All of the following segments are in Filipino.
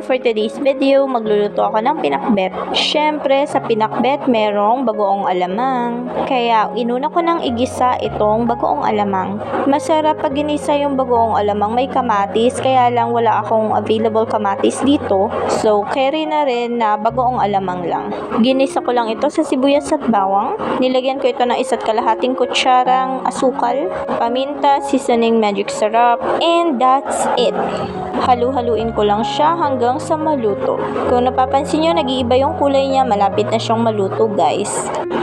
for today's video, magluluto ako ng pinakbet. Syempre, sa pinakbet, merong bagoong alamang. Kaya, inuna ko nang igisa itong bagoong alamang. Masarap pag ginisa yung bagoong alamang, may kamatis, kaya lang wala akong available kamatis dito. So, carry na rin na bagoong alamang lang. Ginisa ko lang ito sa sibuyas at bawang. Nilagyan ko ito ng 1.5 kutsarang asukal, paminta, seasoning magic syrup, and that's it. Halu-haluin ko lang siya hanggang sa maluto. Kung napapansin nyo, nag-iiba yung kulay niya. Malapit na siyang maluto, guys.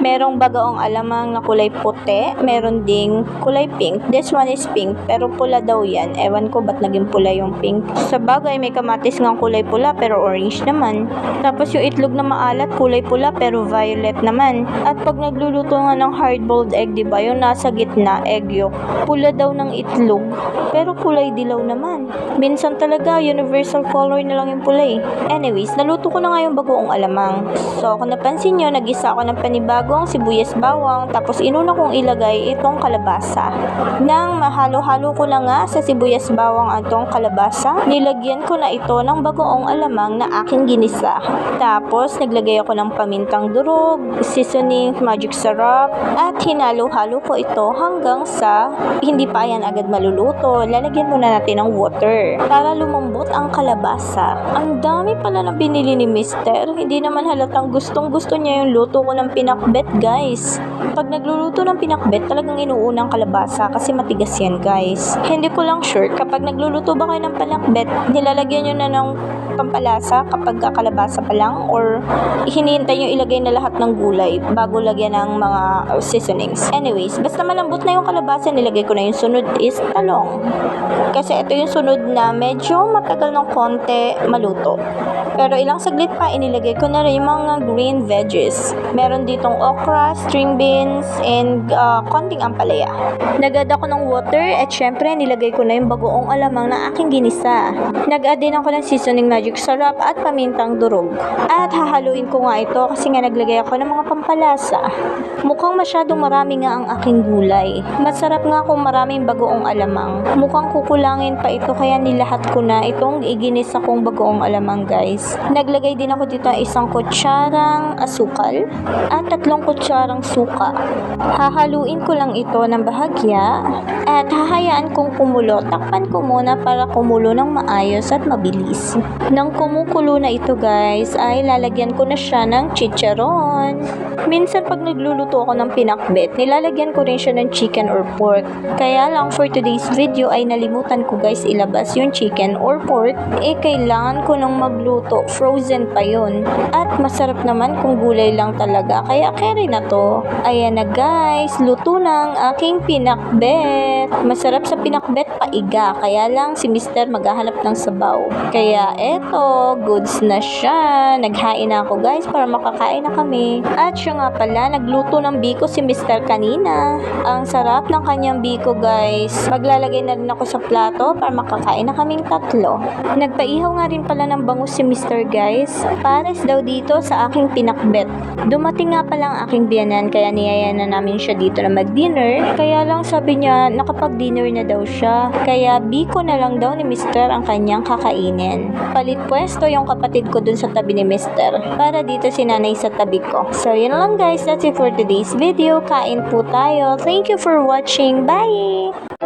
Merong bagoong alamang na kulay puti. Meron ding kulay pink. This one is pink, pero pula daw yan. Ewan ko ba't naging pula yung pink. Sa bagay, may kamatis ngang kulay pula, pero orange naman. Tapos yung itlog na maalat, kulay pula, pero violet naman. At pag nagluluto nga ng hard-boiled egg, diba, yung nasa gitna, egg yolk, pula daw ng itlog, pero kulay dilaw naman. Minsan talaga, universal color na lang yung pula eh. Anyways, naluto ko na nga yung bagoong alamang. So, kung napansin nyo, nag-isa ako ng panibagong sibuyas bawang, tapos inuna kong ilagay itong kalabasa. Nang mahalo-halo ko na nga sa sibuyas bawang atong kalabasa, nilagyan ko na ito ng bagoong alamang na aking ginisa. Tapos, naglagay ako ng pamintang durog, seasoning magic syrup, at hinalo-halo ko ito hanggang sa hindi pa yan agad maluluto. Lalagyan muna natin ng water para lumambot ang kalabasa. Ang dami pala na binili ni Mister. Hindi naman halatang gustong-gusto niya yung luto ko ng pinakbet, guys. Pag nagluluto ng pinakbet, talagang inuunang kalabasa kasi matigas yan, guys. Hindi ko lang sure, kapag nagluluto ba kayo ng pinakbet, nilalagyan nyo na ng pampalasa kapag kalabasa pa lang, or hinihintay nyo ilagay na lahat ng gulay bago lagyan ng mga seasonings. Anyways, basta malambot na yung kalabasa, nilagay ko na yung sunod is talong. Kasi ito yung sunod na medyo matagal ng konti maluto. Pero ilang saglit pa, inilagay ko na rin yung mga green veggies. Meron ditong okra, string beans, and konting ampalaya. Nag-add ako ng water at syempre nilagay ko na yung bagoong alamang na aking ginisa. Nag-add din ako ng seasoning magic syrup at pamintang durog. At hahaluin ko nga ito kasi nga naglagay ako ng mga pampalasa. Mukhang masyadong marami nga ang aking gulay. Masarap nga kung maraming bagoong alamang. Mukhang kukulangin pa ito kaya nilahat ko na itong iginisa kong bagoong alamang, guys. Naglagay din ako dito ng 1 kutsarang asukal at 3 kutsarang suka. Hahaluin ko lang ito ng bahagya at hahayaan kong kumulo. Takpan ko muna para kumulo ng maayos at mabilis. Nang kumukulo na ito, guys, ay lalagyan ko na siya ng chicharon. Minsan pag nagluluto ako ng pinakbet, nilalagyan ko rin siya ng chicken or pork. Kaya lang for today's video ay nalimutan ko, guys, ilabas yung chicken or pork. Kailangan ko nang magluto. Frozen pa yun. At masarap naman kung gulay lang talaga. Kaya carry na to. Ayan na, guys. Luto ng aking pinakbet. Masarap sa pinakbet paiga. Kaya lang si Mister maghahanap ng sabaw. Kaya eto, goods na siya. Naghain na ako, guys, para makakain na kami. At siya nga pala, nagluto ng biko si Mister kanina. Ang sarap ng kanyang biko, guys. Maglalagay na rin ako sa plato para makakain na kaming tatlo. Nagpaihaw nga rin pala ng bangus si Mister, guys. Pares daw dito sa aking pinakbet. Dumating nga pala ang aking biyanan, kaya niyaya na namin siya dito na mag-dinner. Kaya lang sabi niya, nakapag-dinner na daw siya. Kaya biko na lang daw ni Mister ang kanyang kakainin. Palit pwesto yung kapatid ko dun sa tabi ni Mister. Para dito si nanay sa tabi ko. So, yun lang, guys. That's it for today's video. Kain po tayo. Thank you for watching. Bye!